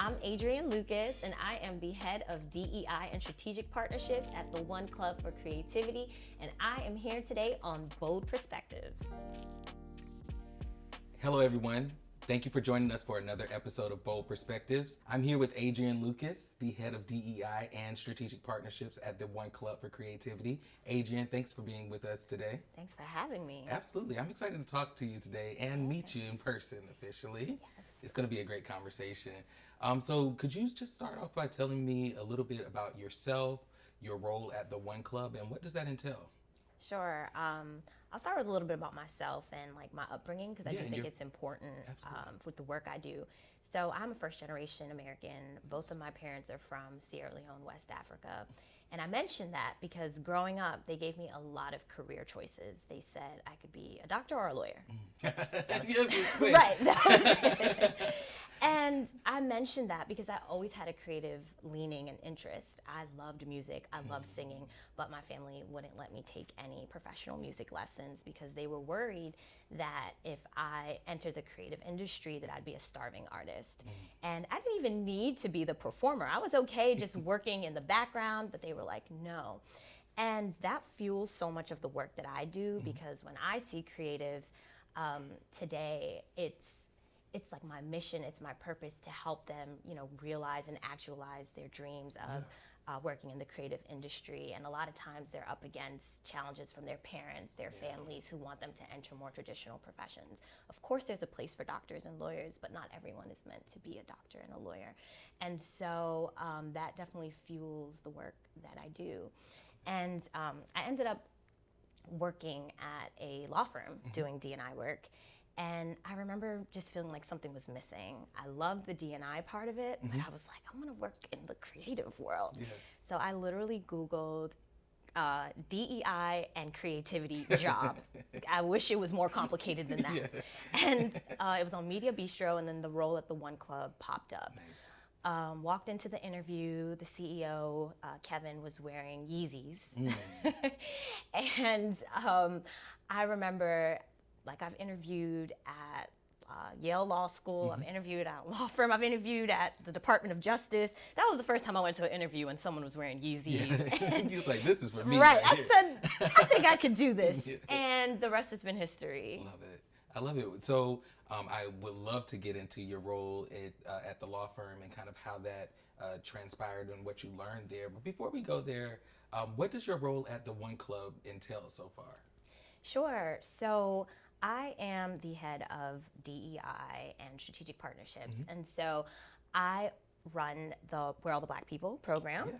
I'm Adrienne Lucas, and I am the head of DEI and Strategic Partnerships at the One Club for Creativity, and I am here today on Bold Perspectives. Hello, everyone. Thank you for joining us for another episode of Bold Perspectives. I'm here with Adrienne Lucas, the head of DEI and Strategic Partnerships at the One Club for Creativity. Adrienne, thanks for being with us today. Thanks for having me. Absolutely. I'm excited to talk to you today and meet you in person officially. Yes. It's going to be a great conversation. So could you just start off by telling me a little bit about yourself, your role at the One Club, and what does that entail? Sure. I'll start with a little bit about myself and like my upbringing, because I do think it's important with the work I do. So I'm a first-generation American. Both of my parents are from Sierra Leone, West Africa. And I mentioned that because growing up, they gave me a lot of career choices. They said I could be a doctor or a lawyer. Right. That was it. And I mentioned that because I always had a creative leaning and interest. I loved music, I loved singing, but my family wouldn't let me take any professional music lessons because they were worried that if I entered the creative industry that I'd be a starving artist. And I didn't even need to be the performer. I was okay just working in the background, but they were like, no. And that fuels so much of the work that I do because when I see creatives today, it's like my mission, it's my purpose to help them, realize and actualize their dreams of working in the creative industry. And a lot of times they're up against challenges from their parents, their families who want them to enter more traditional professions. Of course, there's a place for doctors and lawyers, but not everyone is meant to be a doctor and a lawyer. And so that definitely fuels the work that I do. And I ended up working at a law firm doing D&I work. And I remember just feeling like something was missing. I loved the D&I part of it, but I was like, I want to work in the creative world. Yeah. So I literally Googled DEI and creativity job. I wish it was more complicated than that. Yeah. And it was on Media Bistro, and then the role at the One Club popped up. Nice. Walked into the interview, the CEO, Kevin, was wearing Yeezys. And I remember, like, I've interviewed at Yale Law School, I've interviewed at a law firm, I've interviewed at the Department of Justice. That was the first time I went to an interview and someone was wearing Yeezys. Yeah. And he was like, this is for me. Right, I said, I think I could do this. And the rest has been history. Love it. I love it. So I would love to get into your role at the law firm and kind of how that transpired and what you learned there. But before we go there, what does your role at the One Club entail so far? Sure. So I am the head of DEI and Strategic Partnerships. And so I run the We're All the Black People program,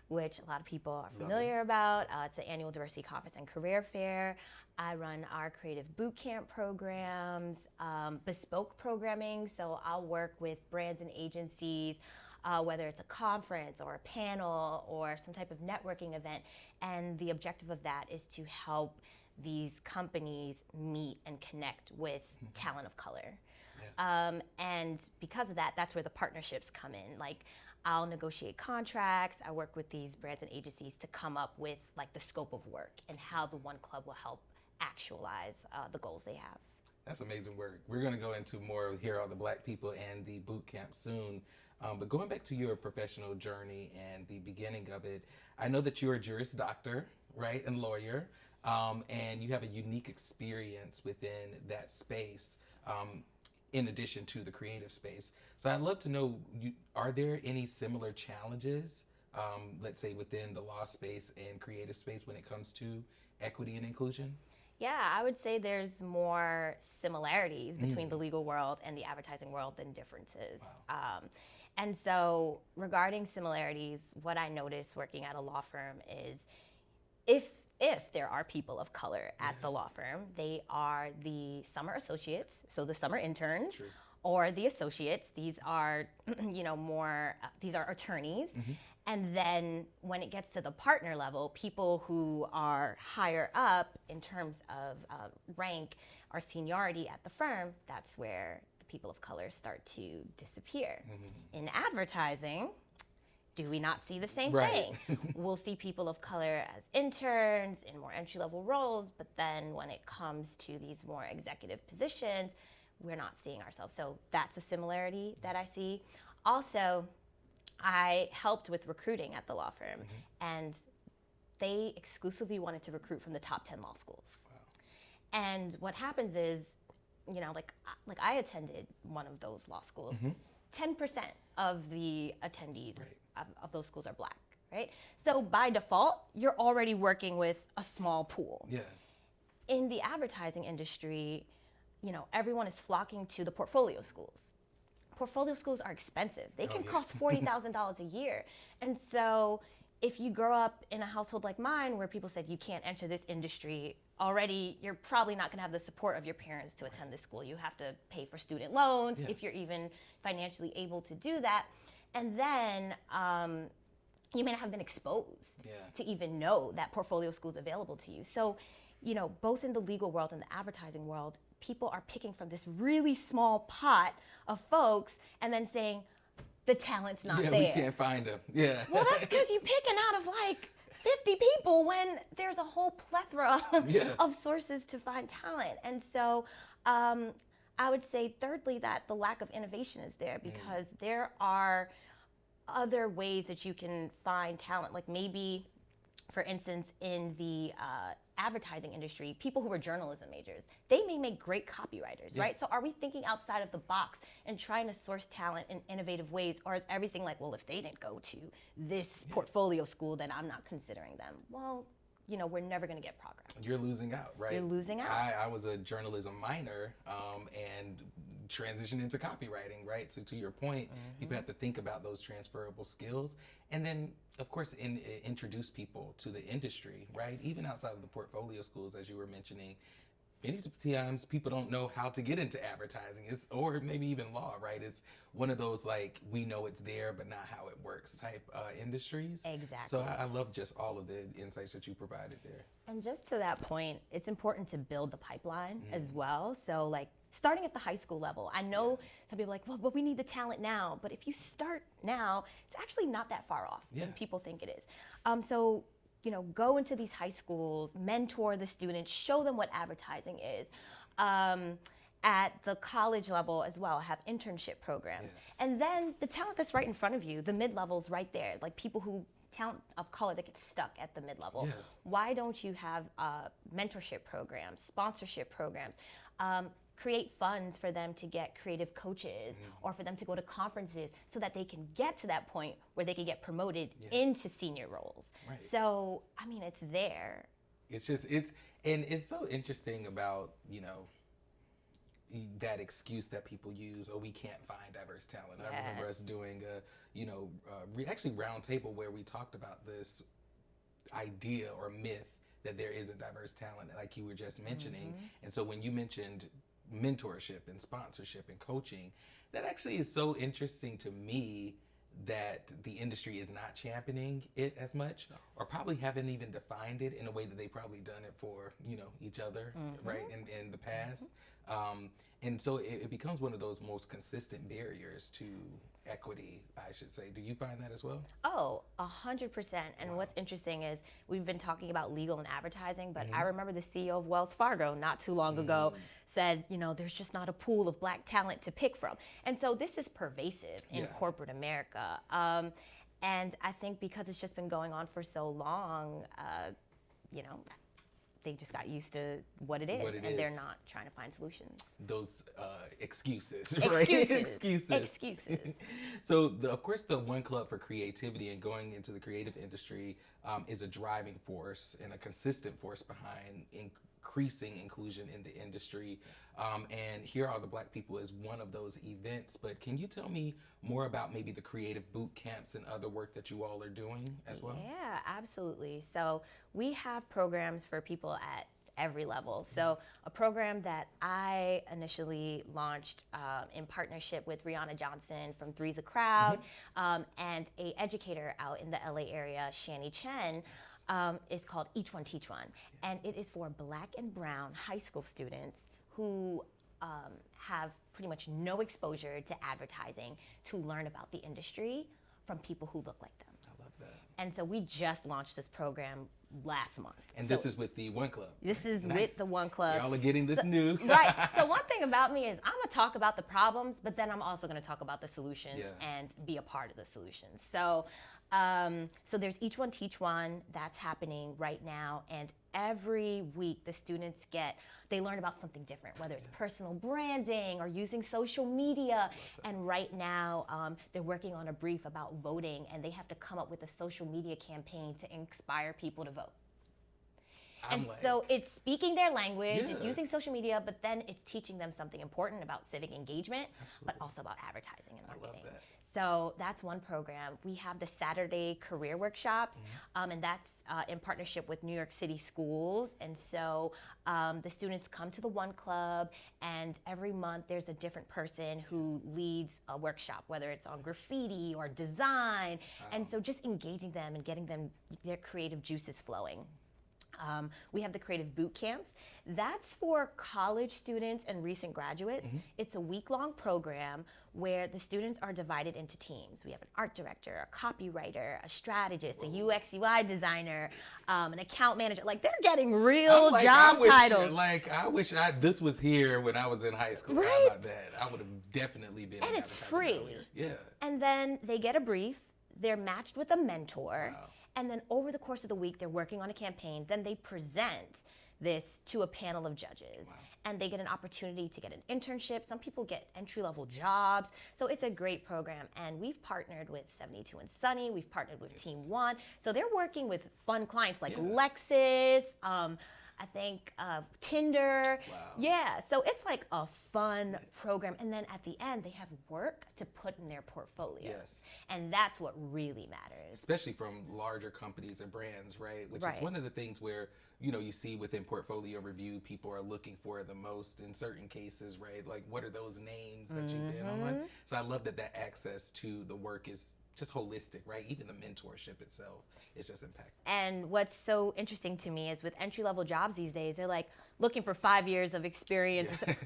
which a lot of people are familiar about. It's the annual diversity conference and career fair. I run our creative boot camp programs, bespoke programming. So I'll work with brands and agencies, whether it's a conference or a panel or some type of networking event. And the objective of that is to help these companies meet and connect with talent of color. And because of that, that's where the partnerships come in. Like, I'll negotiate contracts, I work with these brands and agencies to come up with like the scope of work and how the One Club will help actualize the goals they have. That's amazing work. We're going to go into more of Here Are the Black People and the boot camp soon. But going back to your professional journey and the beginning of it, I know that you're a Juris Doctor, right, and lawyer. And you have a unique experience within that space, in addition to the creative space. So I'd love to know, are there any similar challenges, let's say within the law space and creative space when it comes to equity and inclusion? Yeah, I would say there's more similarities between the legal world and the advertising world than differences. Wow. And so regarding similarities, what I noticed working at a law firm is if there are people of color at the law firm, they are the summer associates, so the summer interns, or the associates. These are, these are attorneys. And then when it gets to the partner level, people who are higher up in terms of rank or seniority at the firm, that's where the people of color start to disappear. In advertising, do we not see the same thing? We'll see people of color as interns in more entry-level roles, but then when it comes to these more executive positions, we're not seeing ourselves. So that's a similarity that I see. Also, I helped with recruiting at the law firm, and they exclusively wanted to recruit from the top 10 law schools. Wow. And what happens is, you know, like I attended one of those law schools. 10% of the attendees of those schools are Black, right? So by default, you're already working with a small pool. Yeah. In the advertising industry, you know, everyone is flocking to the portfolio schools. Portfolio schools are expensive. They can cost $40,000 a year. And so if you grow up in a household like mine where people said you can't enter this industry, already you're probably not going to have the support of your parents to attend this school. You have to pay for student loans if you're even financially able to do that. And then you may not have been exposed to even know that portfolio school is available to you. So, you know, both in the legal world and the advertising world, people are picking from this really small pot of folks and then saying, the talent's not there. We can't find them. Yeah. Well, that's because you're picking out of like 50 people when there's a whole plethora of sources to find talent. And so I would say thirdly that the lack of innovation is there because there are other ways that you can find talent. Like maybe, for instance, in the advertising industry, people who are journalism majors, they may make great copywriters, right? So are we thinking outside of the box and trying to source talent in innovative ways? Or is everything like, well, if they didn't go to this portfolio school, then I'm not considering them? Well, you know, we're never going to get progress. You're losing out, right? You're losing out. I was a journalism minor and transitioned into copywriting, right? So to your point, people have to think about those transferable skills. And then, of course, introduce people to the industry, right? Even outside of the portfolio schools, as you were mentioning, many times people don't know how to get into advertising, or maybe even law, right? It's one of those like, we know it's there, but not how it works type industries. Exactly. So I love just all of the insights that you provided there. And just to that point, it's important to build the pipeline as well. So like starting at the high school level, I know some people are like, well, but we need the talent now. But if you start now, it's actually not that far off than people think it is. So, you know, go into these high schools, mentor the students, show them what advertising is. At the college level as well, have internship programs. And then the talent that's right in front of you, the mid-level's right there, like people who, talent of color that gets stuck at the mid-level. Why don't you have mentorship programs, sponsorship programs, create funds for them to get creative coaches or for them to go to conferences so that they can get to that point where they can get promoted into senior roles. So, I mean, it's there. It's just, and it's so interesting about, you know, that excuse that people use, oh, we can't find diverse talent. I remember us doing a, you know, actually round table where we talked about this idea or myth that there isn't diverse talent, like you were just mentioning. And so when you mentioned mentorship and sponsorship and coaching, that actually is so interesting to me that the industry is not championing it as much, or probably haven't even defined it in a way that they probably done it for, you know, each other, right, in the past. And so it becomes one of those most consistent barriers to equity, I should say. Do you find that as well? Oh, 100%. And what's interesting is we've been talking about legal and advertising, but I remember the CEO of Wells Fargo not too long ago said, you know, there's just not a pool of Black talent to pick from. And so this is pervasive in corporate America. And I think because it's just been going on for so long, you know, they just got used to what it is, and they're not trying to find solutions. Those excuses, right? Excuses. So, of course, the One Club for Creativity and going into the creative industry is a driving force and a consistent force behind increasing inclusion in the industry. And Here Are the Black People is one of those events. But can you tell me more about maybe the creative boot camps and other work that you all are doing as well? Yeah, absolutely. So we have programs for people at every level. So a program that I initially launched in partnership with Rihanna Johnson from Three's a Crowd and a educator out in the LA area, Shani Chen, is called Each One Teach One. And it is for Black and brown high school students who have pretty much no exposure to advertising to learn about the industry from people who look like them. I love that. And so we just launched this program last month. And this is with the One Club. This is with the One Club. Y'all are getting this new. Right. So one thing about me is I'm going to talk about the problems, but then I'm also going to talk about the solutions and be a part of the solutions. So so there's Each One Teach One that's happening right now, and every week the students they learn about something different, whether it's personal branding or using social media. And right now they're working on a brief about voting, and they have to come up with a social media campaign to inspire people to vote. So it's speaking their language, it's using social media, but then it's teaching them something important about civic engagement, but also about advertising and marketing. I love that. So that's one program. We have the Saturday career workshops, and that's in partnership with New York City schools. And so the students come to the One Club, and every month there's a different person who leads a workshop, whether it's on graffiti or design. And so just engaging them and getting them their creative juices flowing. We have the creative boot camps. That's for college students and recent graduates. It's a week-long program where the students are divided into teams. We have an art director, a copywriter, a strategist, a UX UI designer, an account manager. Like, they're getting real job titles. I wish this was here when I was in high school. Right. How about that? I would have definitely been. And it's free. Earlier. Yeah. And then they get a brief. They're matched with a mentor. Wow. And then over the course of the week, they're working on a campaign. Then they present this to a panel of judges. Wow. And they get an opportunity to get an internship. Some people get entry-level jobs. So it's a great program. And we've partnered with 72 and Sunny. We've partnered with Team One. So they're working with fun clients like Lexus, I think Tinder. Wow. Yeah, so it's like a fun program. And then at the end, they have work to put in their portfolios. Yes. And that's what really matters. Especially from larger companies or brands, right? Which is one of the things where, you see within portfolio review, people are looking for the most in certain cases, right? Like, what are those names that you've been on? So I love that access to the work is just holistic, right? Even the mentorship itself is just impactful. And what's so interesting to me is with entry-level jobs these days, they're like looking for 5 years of experience. I'm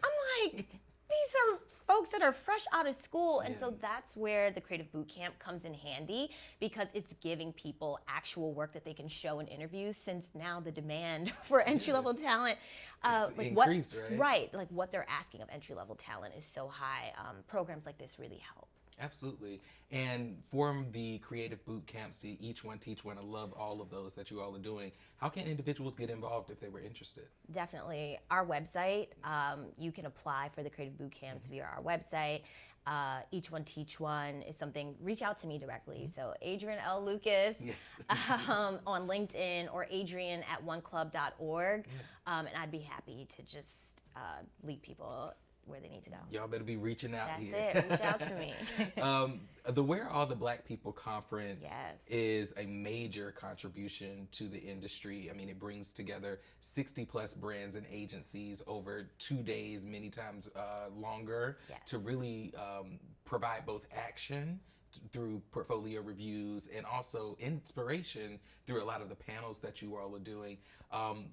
like, these are folks that are fresh out of school. And so that's where the Creative Boot Camp comes in handy, because it's giving people actual work that they can show in interviews, since now the demand for entry-level talent increased, right? Right, like what they're asking of entry-level talent is so high. Programs like this really help. Absolutely. And from the creative boot camps to Each One Teach One, I love all of those that you all are doing. How can individuals get involved if they were interested? Definitely. Our website, you can apply for the creative boot camps via our website. Each One Teach One is something, reach out to me directly. So Adrienne L. Lucas on LinkedIn, or Adrienne at oneclub.org. And I'd be happy to just lead people where they need to go. Y'all better be reaching out here. That's it. Reach out to me. The Where Are the Black People conference is a major contribution to the industry. I mean, it brings together 60 plus brands and agencies over 2 days, many times longer, to really provide both action through portfolio reviews and also inspiration through a lot of the panels that you all are doing.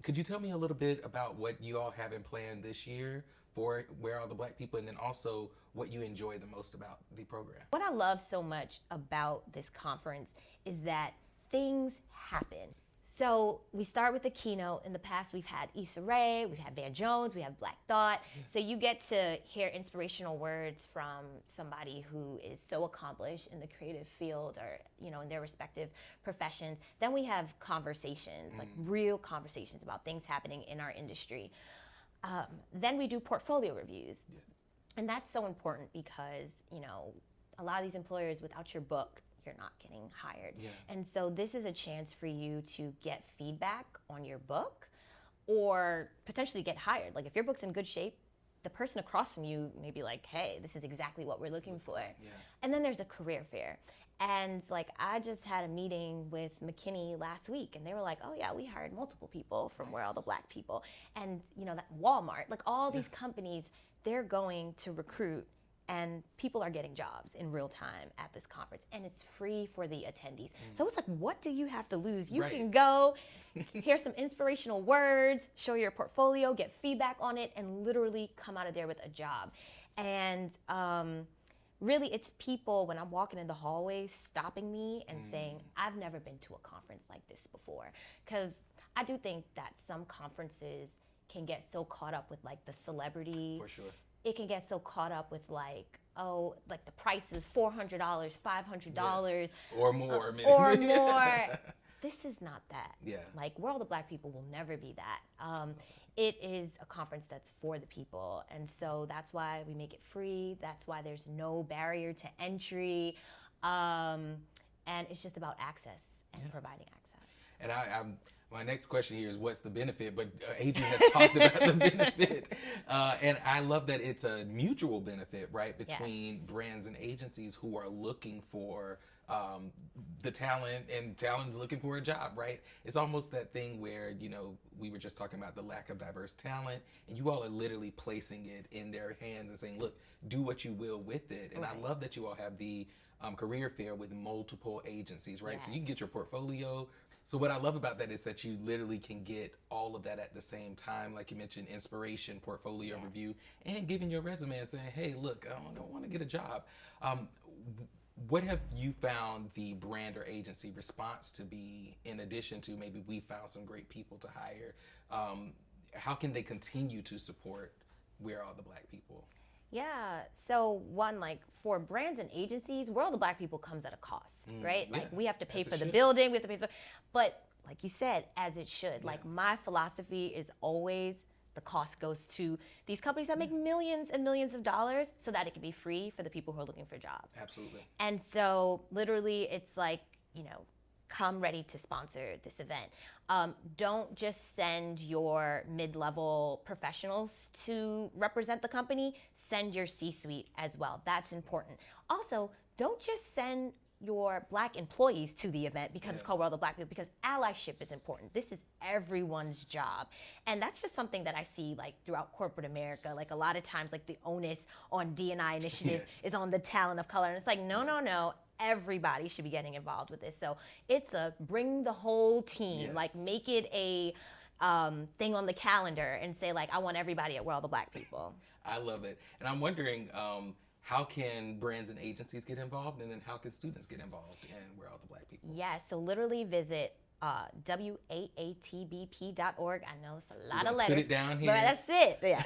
Could you tell me a little bit about what you all have in plan this year for Where Are the Black People, and then also what you enjoy the most about the program? What I love so much about this conference is that things happen. So we start with the keynote. In the past, we've had Issa Rae, we've had Van Jones, we have Black Thought. So you get to hear inspirational words from somebody who is so accomplished in the creative field, or in their respective professions. Then we have conversations, like real conversations about things happening in our industry. Then we do portfolio reviews. And that's so important because, a lot of these employers, without your book, you're not getting hired. And so this is a chance for you to get feedback on your book, or potentially get hired. Like, if your book's in good shape, the person across from you may be like, hey, this is exactly what we're looking for. And then there's a career fair. And I just had a meeting with McKinney last week, and they were like, oh yeah, we hired multiple people from Where Are the Black People. And that Walmart, all these companies, they're going to recruit, and people are getting jobs in real time at this conference, and it's free for the attendees. So it's like, what do you have to lose? You can go, hear some inspirational words, show your portfolio, get feedback on it, and literally come out of there with a job. And really it's people when I'm walking in the hallways stopping me and saying, I've never been to a conference like this before. Because I do think that some conferences can get so caught up with like the celebrity. For sure. It can get so caught up with like, oh, like the price is $400, $500. Or more. Or more. This is not that. Yeah. Like World of Black People will never be that. It is a conference that's for the people. And so that's why we make it free. That's why there's no barrier to entry. And it's just about access and providing access. And my next question here is what's the benefit? But Adrienne has talked about the benefit. And I love that it's a mutual benefit, right? Between brands and agencies who are looking for the talent, and talent's looking for a job, right? It's almost that thing where, you know, we were just talking about the lack of diverse talent, and you all are literally placing it in their hands and saying, look, do what you will with it. And I love that you all have the career fair with multiple agencies, right? So you can get your portfolio. So what I love about that is that you literally can get all of that at the same time. Like you mentioned, inspiration, portfolio review, and giving your resume and saying, hey, look, I don't want to get a job. What have you found the brand or agency response to be, in addition to maybe we found some great people to hire? How can they continue to support We're All the Black People? Yeah, so one, like for brands and agencies, World of Black People comes at a cost, right? Like we have to pay for the building, we have to pay for, but like you said, as it should. Like my philosophy is always the cost goes to these companies that make millions and millions of dollars so that it can be free for the people who are looking for jobs. Absolutely. And so literally it's like, you know, come ready to sponsor this event. Don't just send your mid-level professionals to represent the company, send your C-suite as well. That's important. Also, don't just send your Black employees to the event because it's called World of Black People, because allyship is important. This is everyone's job. And that's just something that I see like throughout corporate America. Like a lot of times like the onus on D&I initiatives is on the talent of color. And it's like, no. Everybody should be getting involved with this. So it's a bring the whole team, like make it a thing on the calendar and say like, I want everybody at World of Black People. I love it. And I'm wondering, how can brands and agencies get involved, and then how can students get involved in We're All the Black People? Yeah, so literally visit waatbp.org. I know it's a lot of letters. Put it down here. But that's it. Yeah,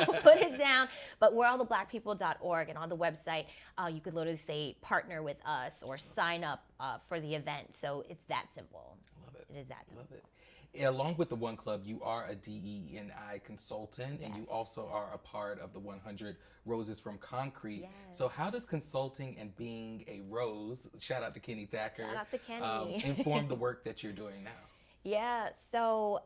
so put it down. But we'realltheblackpeople.org, and on the website, you could literally say partner with us or sign up for the event. So it's that simple. I love it. It is that simple. Love it. Along with the One Club, you are a DE&I consultant, and you also are a part of the 100 Roses from Concrete. Yes. So how does consulting and being a rose, shout out to Kenny Thacker, Shout out to Kenny. inform the work that you're doing now? Yeah, so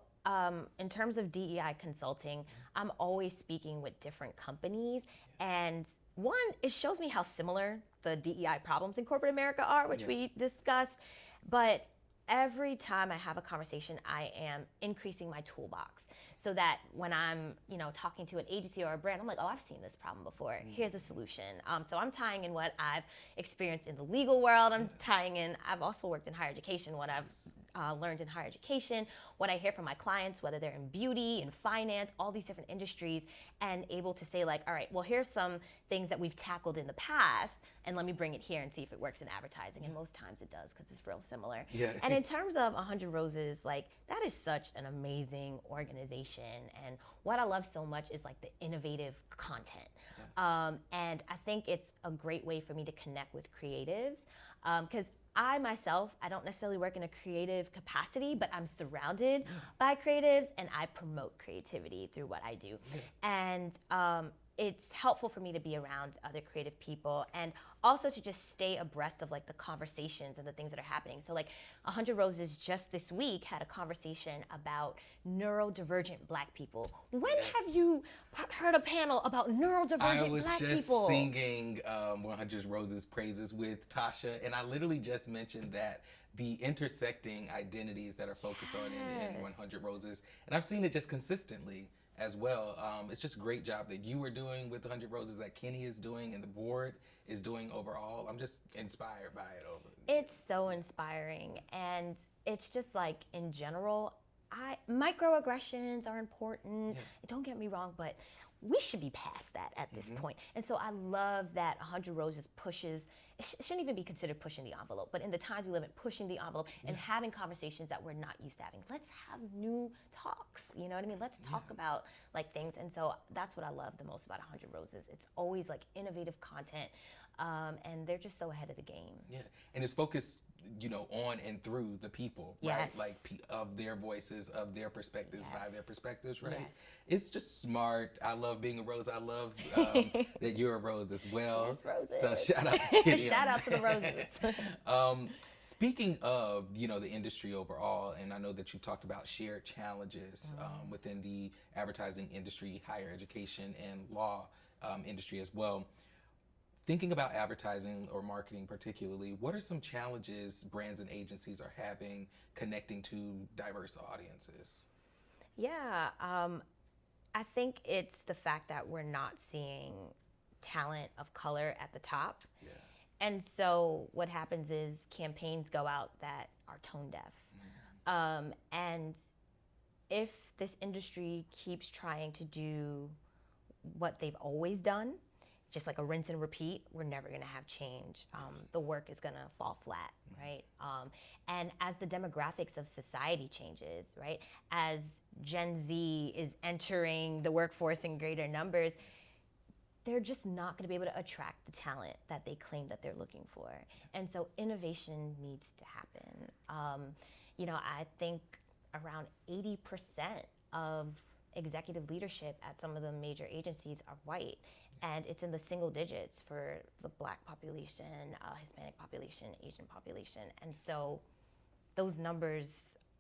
in terms of DEI consulting, I'm always speaking with different companies, and one, it shows me how similar the DEI problems in corporate America are, which we discussed, but every time I have a conversation, I am increasing my toolbox so that when I'm, you know, talking to an agency or a brand, I'm like, oh, I've seen this problem before. Here's a solution. So I'm tying in what I've experienced in the legal world. I'm tying in, I've also worked in higher education, what I've learned in higher education, what I hear from my clients, whether they're in beauty and finance, all these different industries, and able to say like, all right, well, here's some things that we've tackled in the past, and let me bring it here and see if it works in advertising. And most times it does, because it's real similar. Yeah. And in terms of 100 Roses, like that is such an amazing organization. And what I love so much is like the innovative content. And I think it's a great way for me to connect with creatives, because I myself, I don't necessarily work in a creative capacity, but I'm surrounded by creatives, and I promote creativity through what I do. And it's helpful for me to be around other creative people, and also to just stay abreast of like the conversations and the things that are happening. So like 100 Roses just this week had a conversation about neurodivergent Black people. When have you heard a panel about neurodivergent Black people? I was just singing 100 Roses praises with Tasha, and I literally just mentioned that the intersecting identities that are focused on in 100 Roses, and I've seen it just consistently as well. It's just a great job that you are doing with 100 Roses, that Kenny is doing, and the board is doing overall. I'm just inspired by it. It's so inspiring, and it's just like in general, microaggressions are important. Don't get me wrong, but we should be past that at this point. And so I love that 100 Roses pushes, it shouldn't even be considered pushing the envelope, but in the times we live in, pushing the envelope and having conversations that we're not used to having. Let's have new talks, you know what I mean? Let's talk about like things. And so that's what I love the most about 100 Roses. It's always like innovative content, and they're just so ahead of the game. Yeah, and it's focused, you know, on and through the people, right? Like of their voices, of their perspectives, by their perspectives, right? Yes. It's just smart. I love being a Rose. I love that you're a Rose as well. Yes, Roses. So shout out to Kitty. Shout out to the Roses. Speaking of, you know, the industry overall, and I know that you talked about shared challenges within the advertising industry, higher education, and law industry as well. Thinking about advertising or marketing particularly, what are some challenges brands and agencies are having connecting to diverse audiences? Yeah, I think it's the fact that we're not seeing talent of color at the top. Yeah. And so what happens is campaigns go out that are tone deaf. And if this industry keeps trying to do what they've always done, just like a rinse and repeat, we're never gonna have change. The work is gonna fall flat, right? And as the demographics of society changes, right? As Gen Z is entering the workforce in greater numbers, they're just not gonna be able to attract the talent that they claim that they're looking for. And so innovation needs to happen. You know, I think around 80% of executive leadership at some of the major agencies are white, and it's in the single digits for the Black population, Hispanic population, Asian population. And so those numbers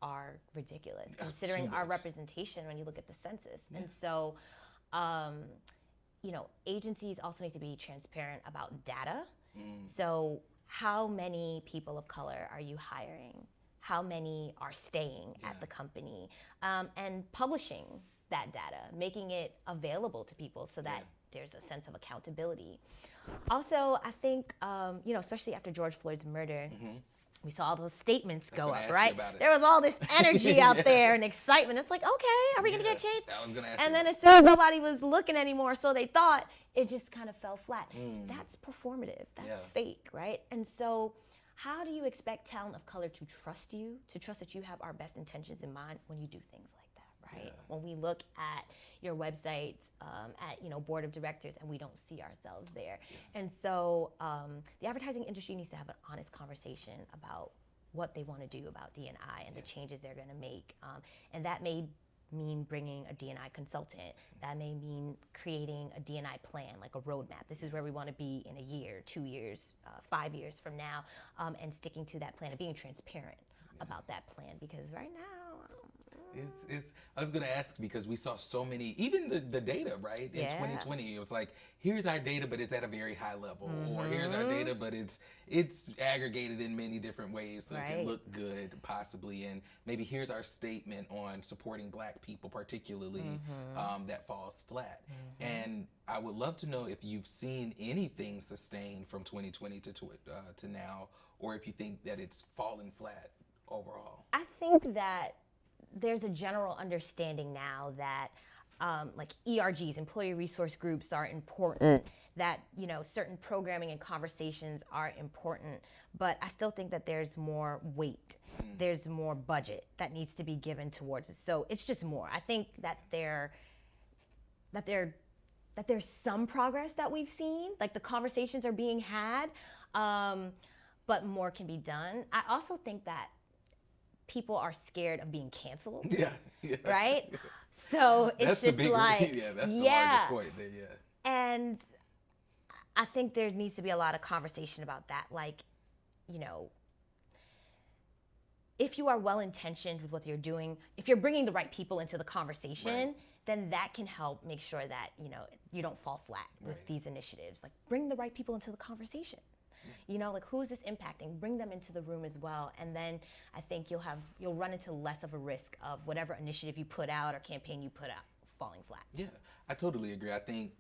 are ridiculous considering our representation when you look at the census. And so, you know, agencies also need to be transparent about data. So how many people of color are you hiring? How many are staying at the company? And publishing that data, making it available to people so that there's a sense of accountability. Also, I think, you know, especially after George Floyd's murder, we saw all those statements go up, right? There was all this energy out there and excitement. It's like, okay, are we gonna get change? I was gonna ask and then as soon as nobody was looking anymore, so they thought, it just kind of fell flat. That's performative, that's fake, right? And so how do you expect talent of color to trust you, to trust that you have our best intentions in mind when you do things like that, right? When we look at your websites, at, you know, board of directors, and we don't see ourselves there. And so the advertising industry needs to have an honest conversation about what they want to do about D&I and the changes they're going to make. And that may mean bringing a D&I consultant. That may mean creating a D&I plan, like a roadmap. This is where we want to be in a year, 2 years, 5 years from now, and sticking to that plan and being transparent about that plan, because right now, I was going to ask, because we saw so many, even the data, right? In 2020, it was like, here's our data, but it's at a very high level. Or here's our data, but it's aggregated in many different ways, so it can look good, possibly. And maybe here's our statement on supporting Black people, particularly, that falls flat. And I would love to know if you've seen anything sustained from 2020 to now, or if you think that it's falling flat overall. I think that there's a general understanding now that like ERGs, employee resource groups, are important, that, you know, certain programming and conversations are important, but I still think that there's more weight, there's more budget that needs to be given towards it. So it's just more. I think that there's some progress that we've seen, like the conversations are being had, but more can be done. I also think that people are scared of being canceled. Right? So it's just like, that's the largest point there, And I think there needs to be a lot of conversation about that. Like, you know, if you are well-intentioned with what you're doing, if you're bringing the right people into the conversation, then that can help make sure that, you know, you don't fall flat with these initiatives. Like, bring the right people into the conversation. You know, like, who is this impacting? Bring them into the room as well. And then I think you'll run into less of a risk of whatever initiative you put out or campaign you put out falling flat. Yeah, I totally agree. I think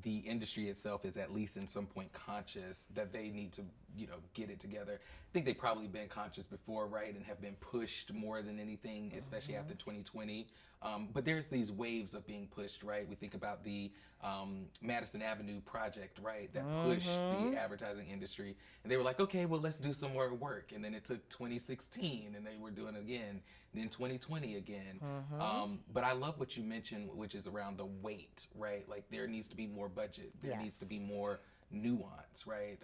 the industry itself is at least in some point conscious that they need to, get it together. I think they've probably been conscious before, right, and have been pushed more than anything, especially after 2020. But there's these waves of being pushed, right? We think about the Madison Avenue project, right, that pushed the advertising industry. And they were like, okay, well, let's do some more work. And then it took 2016, and they were doing it again. Then 2020 again. But I love what you mentioned, which is around the weight, right? Like there needs to be more budget. There needs to be more nuance, right?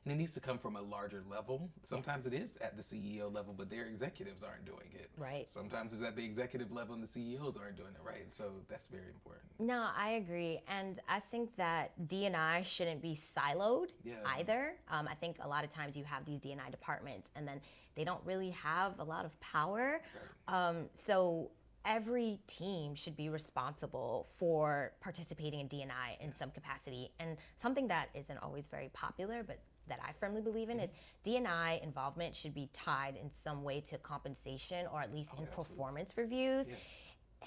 And it needs to come from a larger level. Sometimes it is at the CEO level, but their executives aren't doing it. Right. Sometimes it's at the executive level and the CEOs aren't doing it, right? So that's very important. No, I agree. And I think that D&I shouldn't be siloed either. I think a lot of times you have these D&I departments and then they don't really have a lot of power. Right. So every team should be responsible for participating in D&I in some capacity. And something that isn't always very popular, but that I firmly believe in is D&I involvement should be tied in some way to compensation or at least in performance reviews. Yes.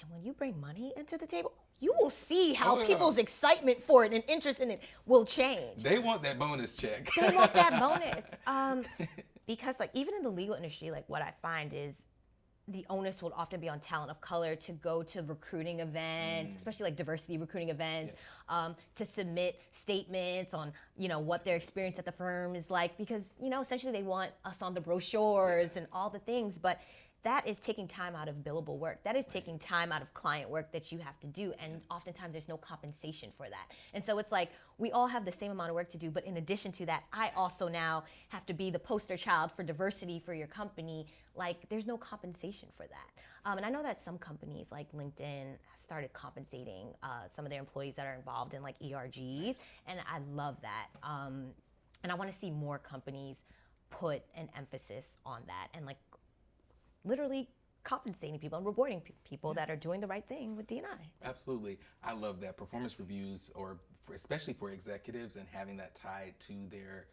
And when you bring money into the table, you will see how people's excitement for it and interest in it will change. They want that bonus check. They want that bonus. Because like even in the legal industry, like what I find is the onus will often be on talent of color to go to recruiting events, especially like diversity recruiting events, to submit statements on, what their experience at the firm is like, because, essentially they want us on the brochures and all the things, but that is taking time out of billable work. That is taking time out of client work that you have to do. And oftentimes there's no compensation for that. And so it's like, we all have the same amount of work to do, but in addition to that, I also now have to be the poster child for diversity for your company. Like, there's no compensation for that. And I know that some companies like LinkedIn have started compensating some of their employees that are involved in like ERGs. And I love that. And I want to see more companies put an emphasis on that and like literally compensating people and rewarding people that are doing the right thing with D&I. Absolutely. I love that. Performance reviews, or especially for executives, and having that tied to their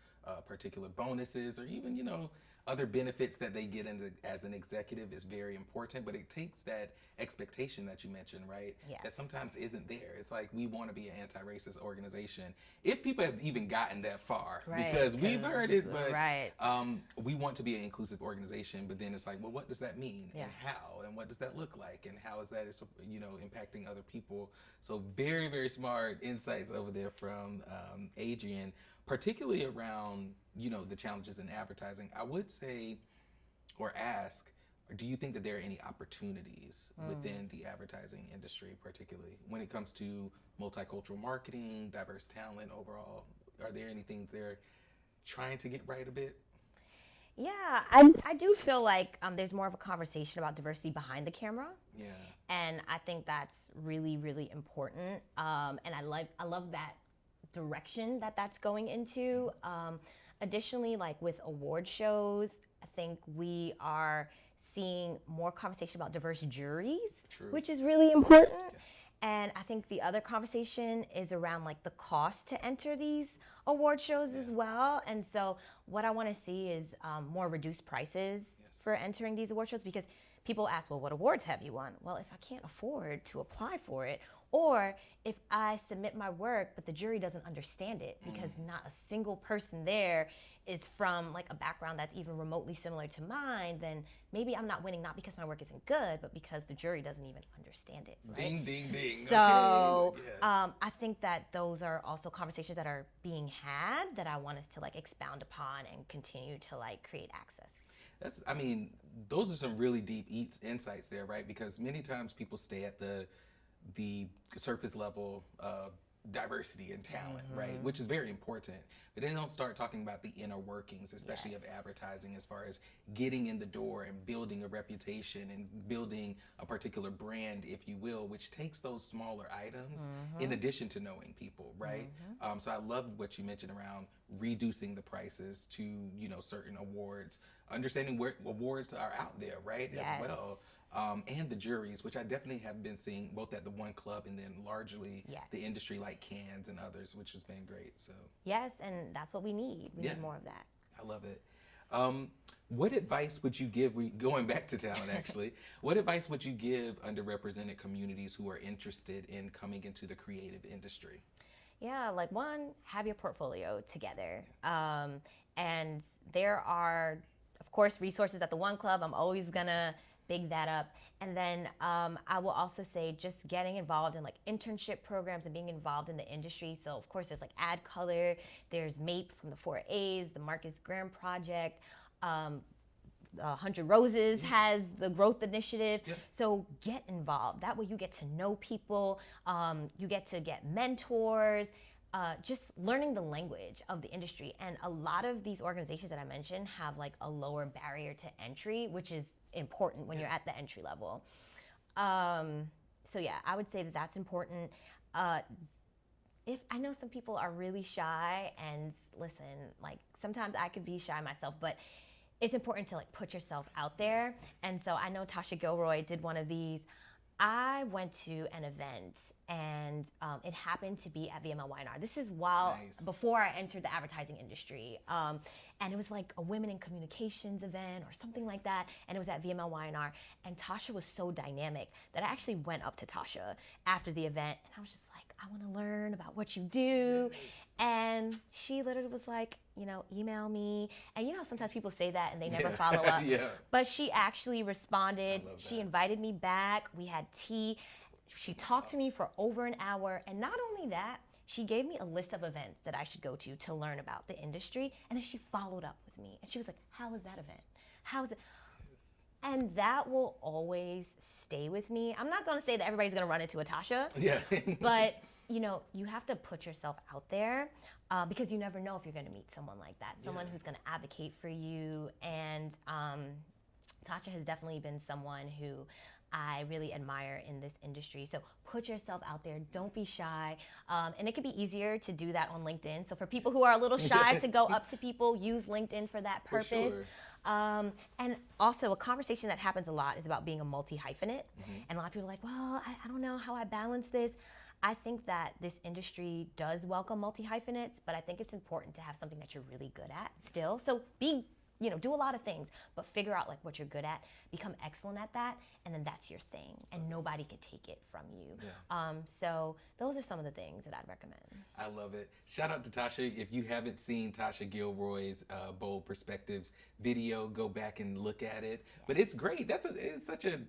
particular bonuses or even, other benefits that they get as an executive is very important, but it takes that expectation that you mentioned, right? Yes. That sometimes isn't there. It's like, we want to be an anti-racist organization. If people have even gotten that far, because we've heard it, but we want to be an inclusive organization, but then it's like, well, what does that mean and how, and what does that look like, and how is that, impacting other people? So very, very smart insights over there from Adrienne, particularly around, the challenges in advertising. I would say, or ask, do you think that there are any opportunities within the advertising industry, particularly when it comes to multicultural marketing, diverse talent overall? Are there any things they're trying to get right a bit? Yeah, I do feel like there's more of a conversation about diversity behind the camera. Yeah. And I think that's really, really important. And I love that direction that's going into. Additionally, like with award shows, I think we are seeing more conversation about diverse juries, which is really important. And I think the other conversation is around like the cost to enter these award shows as well. And so what I want to see is more reduced prices for entering these award shows, because people ask, well, what awards have you won? Well, if I can't afford to apply for it, or if I submit my work, but the jury doesn't understand it because not a single person there is from like a background that's even remotely similar to mine, then maybe I'm not winning, not because my work isn't good, but because the jury doesn't even understand it. Right? Ding, ding, ding. So I think that those are also conversations that are being had that I want us to like expound upon and continue to like create access. Those are some really deep insights there, right? Because many times people stay at the surface level of diversity and talent, right? Which is very important. But they don't start talking about the inner workings, especially of advertising, as far as getting in the door and building a reputation and building a particular brand, if you will, which takes those smaller items in addition to knowing people, right? So I love what you mentioned around reducing the prices to, certain awards, understanding where awards are out there, right? As well. And the juries, which I definitely have been seeing both at the one club and then largely the industry like Cannes and others, which has been great. So yes, and that's what we need. We need more of that. I love it. What advice would you give, going back to talent actually, what advice would you give underrepresented communities who are interested in coming into the creative industry? Yeah, like one, have your portfolio together. And there are, of course, resources at the One Club. I'm always gonna big that up. And then I will also say just getting involved in like internship programs and being involved in the industry. So of course there's like Ad Color, there's MAPE from the 4As, the Marcus Graham Project, 100 Roses has the growth initiative. Yep. So get involved. That way you get to know people, you get to get mentors, just learning the language of the industry. And a lot of these organizations that I mentioned have like a lower barrier to entry, which is important when you're at the entry level. So yeah, I would say that that's important. If I know some people are really shy, and listen, like sometimes I could be shy myself, but it's important to like put yourself out there. And so I know Tasha Gilroy did one of these. I went to an event and it happened to be at VML-Y&R. This is before I entered the advertising industry. And it was like a women in communications event or something like that. And it was at VML-Y&R. And Tasha was so dynamic that I actually went up to Tasha after the event. And I was just like, I want to learn about what you do. Yes. And she literally was like, you know, email me. And you know, sometimes people say that and they never follow up. Yeah. But she actually responded. She invited me back. We had tea. She talked to me for over an hour. And not only that, she gave me a list of events that I should go to learn about the industry. And then she followed up with me. And she was like, how was that event? How was it? And that will always stay with me. I'm not going to say that everybody's going to run into a Tasha. Yeah. But you know, you have to put yourself out there because you never know if you're going to meet someone like that, someone who's going to advocate for you. And Tasha has definitely been someone who I really admire in this industry. So put yourself out there. Don't be shy. And it could be easier to do that on LinkedIn. So for people who are a little shy to go up to people, use LinkedIn for that purpose. For sure. And also a conversation that happens a lot is about being a multi-hyphenate. Mm-hmm. And a lot of people are like, well, I don't know how I balance this. I think that this industry does welcome multi-hyphenates, but I think it's important to have something that you're really good at still. So do a lot of things, but figure out like what you're good at, become excellent at that, and then that's your thing, and nobody can take it from you. Yeah. So those are some of the things that I'd recommend. I love it. Shout out to Tasha. If you haven't seen Tasha Gilroy's Bold Perspectives video, go back and look at it. Yes. But it's great. It's such a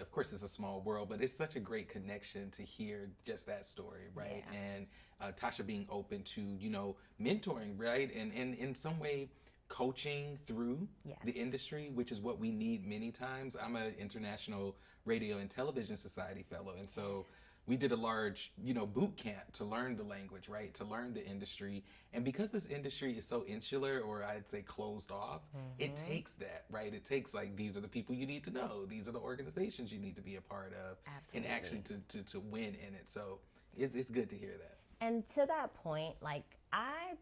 of course it's a small world, but it's such a great connection to hear just that story, right? Yeah. And Tasha being open to, you know, mentoring, right? And in some way coaching through the industry, which is what we need many times. I'm an International Radio and Television Society fellow, and so we did a large, you know, boot camp to learn the language, right? To learn the industry. And because this industry is so insular, or I'd say closed off, it takes that, right? It takes like, these are the people you need to know. These are the organizations you need to be a part of. Absolutely. And actually to win in it. So it's good to hear that. And to that point, like I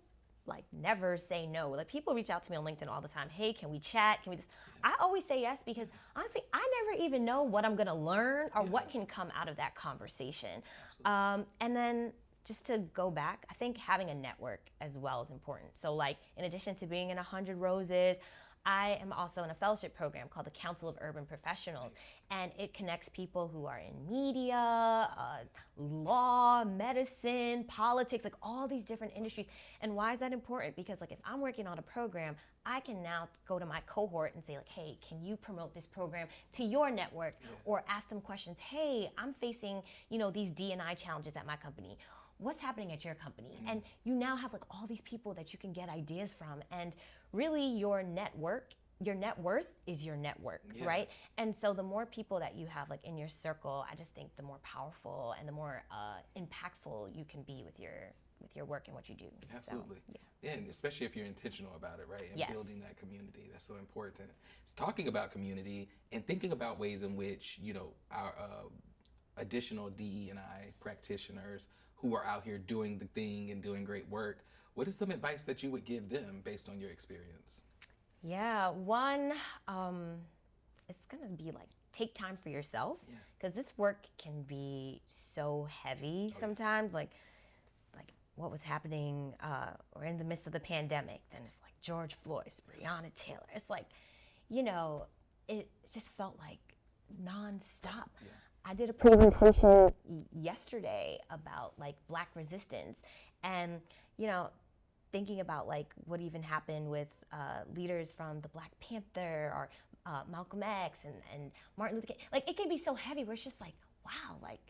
never say no. Like people reach out to me on LinkedIn all the time. Hey, can we chat? Can we just? I always say yes because honestly, I never even know what I'm gonna learn or what can come out of that conversation. And then just to go back, I think having a network as well is important. So like in addition to being in 100 Roses, I am also in a fellowship program called the Council of Urban Professionals, and it connects people who are in media, law, medicine, politics, like all these different industries. And why is that important? Because like if I'm working on a program, I can now go to my cohort and say like, hey, can you promote this program to your network? Or ask them questions. Hey, I'm facing, you know, these D&I challenges at my company. What's happening at your company? And you now have like all these people that you can get ideas from, and really your net worth is your network, right? And so the more people that you have like in your circle, I just think the more powerful and the more impactful you can be with your work and what you do. Absolutely. So, and especially if you're intentional about it, right? And building that community, that's so important. It's talking about community and thinking about ways in which, you know, our additional DE&I practitioners who are out here doing the thing and doing great work, what is some advice that you would give them based on your experience? Yeah, one, it's gonna be like, take time for yourself, because this work can be so heavy sometimes. Like what was happening, we're in the midst of the pandemic, then it's like George Floyd, it's Breonna Taylor. It's like, you know, it just felt like nonstop. I did a presentation yesterday about like Black resistance, and you know, thinking about like what even happened with leaders from the Black Panther or Malcolm X and Martin Luther King. Like it can be so heavy where it's just like, wow, like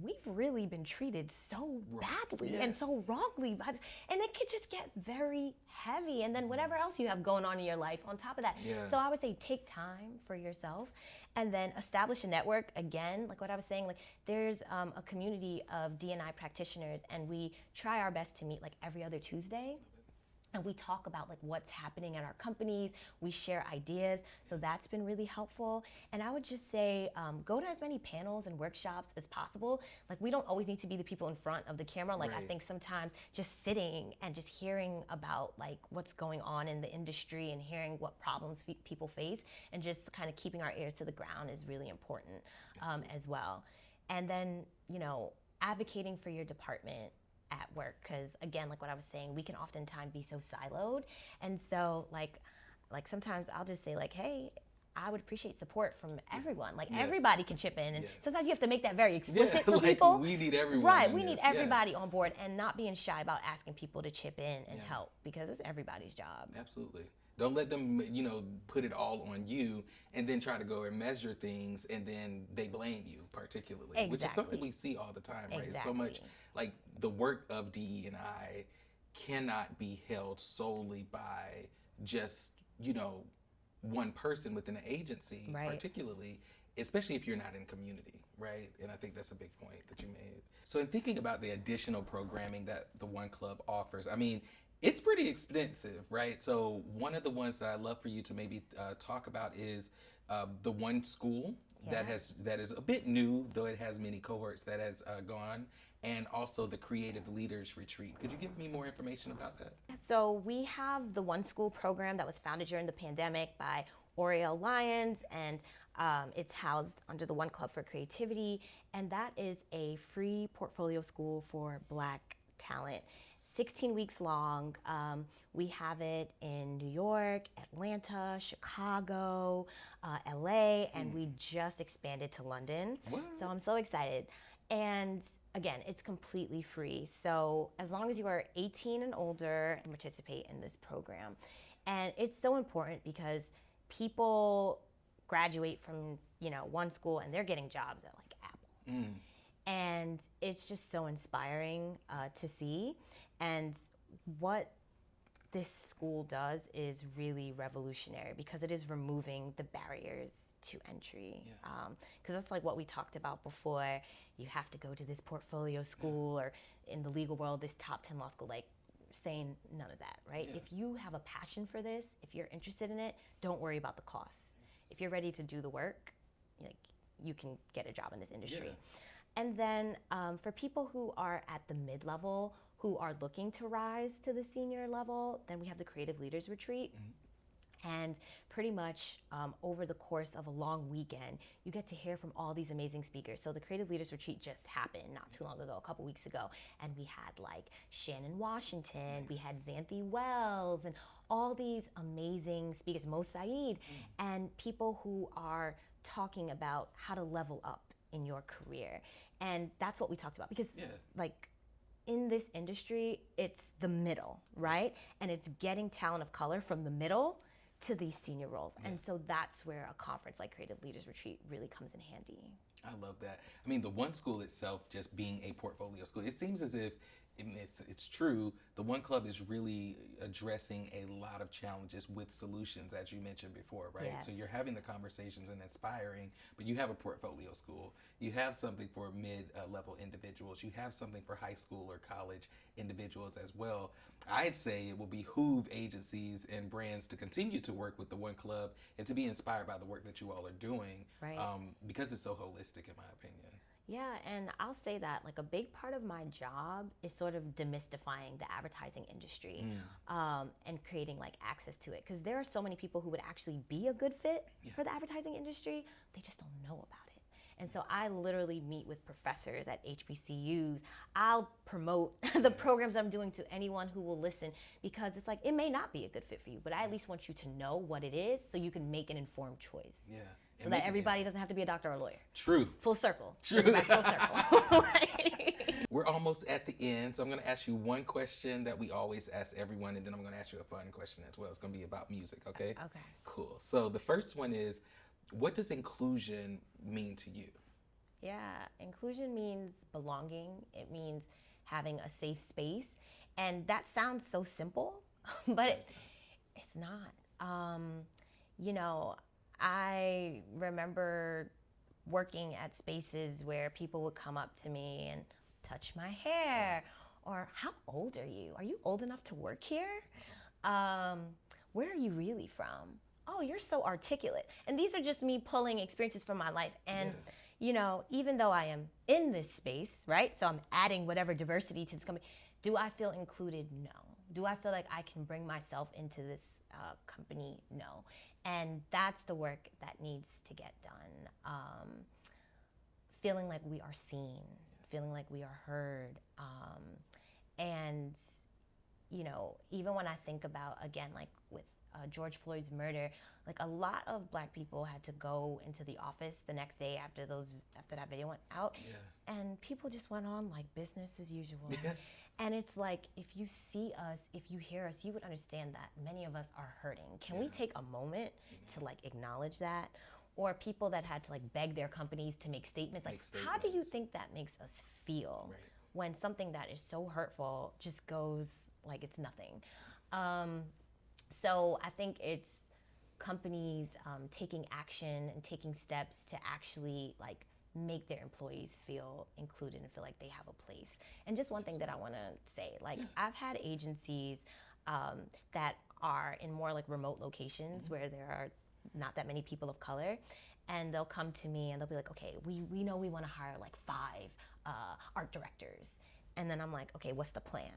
we've really been treated so badly and so wrongly, and it could just get very heavy. And then whatever else you have going on in your life on top of that. So I would say take time for yourself, and then establish a network. Again, like what I was saying, like there's a community of D&I practitioners, and we try our best to meet like every other Tuesday. And we talk about like what's happening at our companies. We share ideas. So that's been really helpful. And I would just say, go to as many panels and workshops as possible. Like we don't always need to be the people in front of the camera. Like I think sometimes just sitting and just hearing about like what's going on in the industry and hearing what problems people face and just kind of keeping our ears to the ground is really important as well. And then, you know, advocating for your department at work, because again, like what I was saying, we can oftentimes be so siloed. And so like sometimes I'll just say like, hey, I would appreciate support from everyone. Like everybody can chip in, and sometimes you have to make that very explicit for people. We need everyone. Right, we need everybody on board, and not being shy about asking people to chip in and help, because it's everybody's job. Absolutely. Don't let them, you know, put it all on you and then try to go and measure things and then they blame you particularly, which is something we see all the time, right? It's so much like the work of DE&I cannot be held solely by just, you know, one person within an agency, particularly, especially if you're not in community, right? And I think that's a big point that you made. So in thinking about the additional programming that the One Club offers, I mean, it's pretty extensive, right? So one of the ones that I'd love for you to maybe talk about is the One School that is a bit new, though it has many cohorts that has gone, and also the Creative Leaders Retreat. Could you give me more information about that? So we have the One School program that was founded during the pandemic by Oriel Lyons, and it's housed under the One Club for Creativity, and that is a free portfolio school for Black talent. 16 weeks long. We have it in New York, Atlanta, Chicago, LA, and we just expanded to London. So I'm so excited. And again, it's completely free. So as long as you are 18 and older, and participate in this program. And it's so important because people graduate from, you know, one school and they're getting jobs at like Apple. And it's just so inspiring to see. And what this school does is really revolutionary because it is removing the barriers to entry. Because that's like what we talked about before. You have to go to this portfolio school or in the legal world, this top 10 law school, like saying none of that, right? If you have a passion for this, if you're interested in it, don't worry about the costs. If you're ready to do the work, like you can get a job in this industry. And then for people who are at the mid-level, who are looking to rise to the senior level, then we have the Creative Leaders Retreat. And pretty much over the course of a long weekend, you get to hear from all these amazing speakers. So the Creative Leaders Retreat just happened not too long ago, a couple weeks ago. And we had like Shannon Washington, we had Xanthi Wells, and all these amazing speakers, Mo Saeed, and people who are talking about how to level up in your career. And that's what we talked about because like, in this industry, it's the middle, right? And it's getting talent of color from the middle to these senior roles. And so that's where a conference like Creative Leaders Retreat really comes in handy. I love that. I mean, the One School itself just being a portfolio school, it seems as if it's true, the One Club is really addressing a lot of challenges with solutions, as you mentioned before, right? So you're having the conversations and inspiring, but you have a portfolio school. You have something for mid-level individuals. You have something for high school or college individuals as well. I'd say it will behoove agencies and brands to continue to work with the One Club and to be inspired by the work that you all are doing, because it's so holistic, in my opinion. Yeah, and I'll say that like a big part of my job is sort of demystifying the advertising industry and creating like access to it, because there are so many people who would actually be a good fit for the advertising industry, they just don't know about it. And so I literally meet with professors at HBCUs. I'll promote the programs I'm doing to anyone who will listen, because it's like, it may not be a good fit for you, but I at least want you to know what it is so you can make an informed choice. Yeah. So that everybody doesn't have to be a doctor or a lawyer. True. Full circle. True. Full circle. We're almost at the end, so I'm going to ask you one question that we always ask everyone, and then I'm going to ask you a fun question as well. It's going to be about music, okay? Okay. Cool. So the first one is, what does inclusion mean to you? Yeah, inclusion means belonging. It means having a safe space. And that sounds so simple, but it's not. You know, I remember working at spaces where people would come up to me and touch my hair, or how old are you? Are you old enough to work here? Where are you really from? Oh, you're so articulate. And these are just me pulling experiences from my life. And you know, even though I am in this space, right? So I'm adding whatever diversity to this company. Do I feel included? No. Do I feel like I can bring myself into this company? No. And that's the work that needs to get done. Feeling like we are seen, feeling like we are heard. And, you know, even when I think about, again, like with George Floyd's murder, like a lot of Black people had to go into the office the next day after that video went out, and people just went on like business as usual. Yes. And it's like, if you see us, if you hear us, you would understand that many of us are hurting. Can we take a moment to like acknowledge that? Or people that had to like beg their companies to make statements, like how do you think that makes us feel when something that is so hurtful just goes like it's nothing? So I think it's companies taking action and taking steps to actually like make their employees feel included and feel like they have a place. And just one thing that I want to say, like I've had agencies that are in more like remote locations where there are not that many people of color, and they'll come to me and they'll be like, okay, we know we want to hire like 5 art directors. And then I'm like, okay, what's the plan?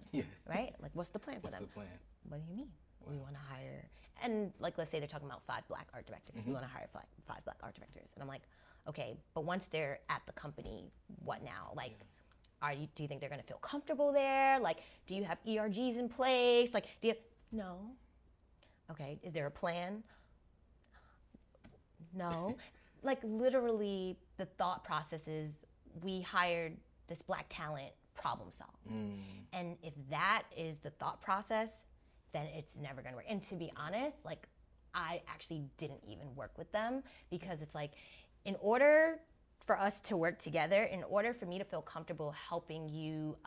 Right? Like, what's the plan for them? What's the plan? What do you mean? Wow. We want to hire, and like, let's say they're talking about 5 Black art directors. We want to hire 5 Black art directors. And I'm like, okay, but once they're at the company, what now? Like, do you think they're going to feel comfortable there? Like, do you have ERGs in place? Like, no. Okay, is there a plan? No. Like, literally, the thought process is, we hired this Black talent, problem solved. And if that is the thought process, then it's never gonna work. And to be honest, like, I actually didn't even work with them, because it's like, in order for us to work together, in order for me to feel comfortable helping you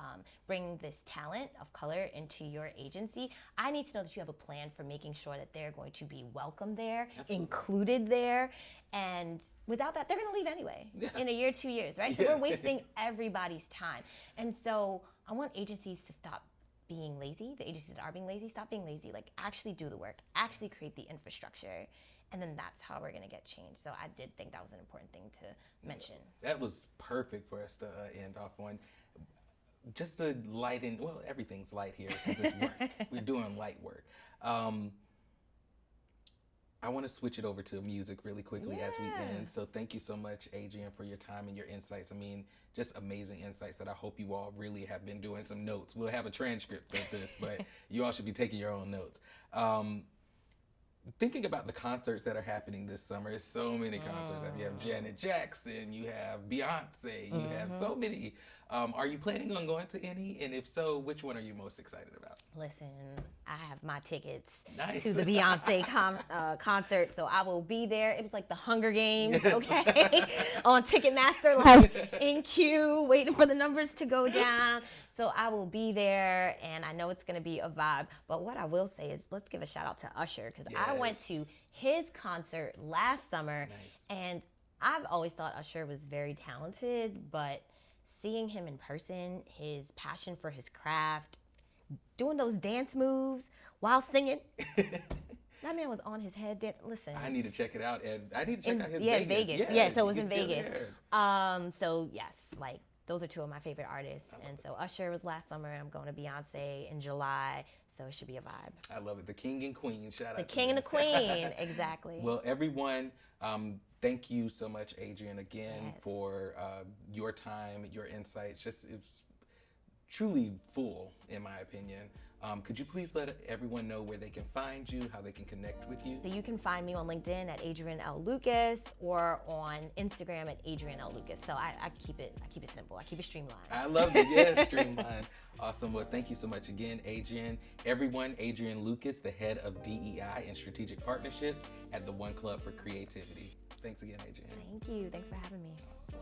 bring this talent of color into your agency, I need to know that you have a plan for making sure that they're going to be welcome there, included there. And without that, they're gonna leave anyway in a year, 2 years, right? So we're wasting everybody's time. And so I want agencies to stop being lazy. The agencies that are being lazy, stop being lazy. Like, actually do the work, actually create the infrastructure. And then that's how we're gonna get change. So I did think that was an important thing to mention. That was perfect for us to end off on. Just to lighten, well, everything's light here because it's work. We're doing light work. I want to switch it over to music really quickly as we end. So thank you so much, Adrienne, for your time and your insights. I mean, just amazing insights that I hope you all really have been doing some notes. We'll have a transcript of this, but you all should be taking your own notes. Thinking about the concerts that are happening this summer, there's so many concerts. You have Janet Jackson, you have Beyonce, you have so many. Are you planning on going to any? And if so, which one are you most excited about? Listen, I have my tickets to the Beyonce concert, so I will be there. It was like the Hunger Games, okay? On Ticketmaster, like in queue, waiting for the numbers to go down. So I will be there, and I know it's going to be a vibe. But what I will say is, let's give a shout out to Usher, because I went to his concert last summer, and I've always thought Usher was very talented, but seeing him in person, his passion for his craft, doing those dance moves while singing. That man was on his head dancing. Listen. I need to check it out, Ed. I need to check out his Vegas. Vegas. Yeah, so it was in Vegas. So yes, like, those are two of my favorite artists. And so Usher was last summer. I'm going to Beyonce in July. So it should be a vibe. I love it. The king and queen. Shout out the to king them. and the queen. Exactly. Well, everyone, thank you so much, Adrienne, again, for your time, your insights. It's truly full, in my opinion. Could you please let everyone know where they can find you, how they can connect with you? So you can find me on LinkedIn at Adrienne L. Lucas or on Instagram at Adrienne L. Lucas. So I keep it simple. I keep it streamlined. I love it. Yeah, streamlined. Awesome. Well, thank you so much again, Adrienne. Everyone, Adrienne Lucas, the head of DEI and Strategic Partnerships at the One Club for Creativity. Thanks again, Adrienne. Thank you. Thanks for having me. Awesome.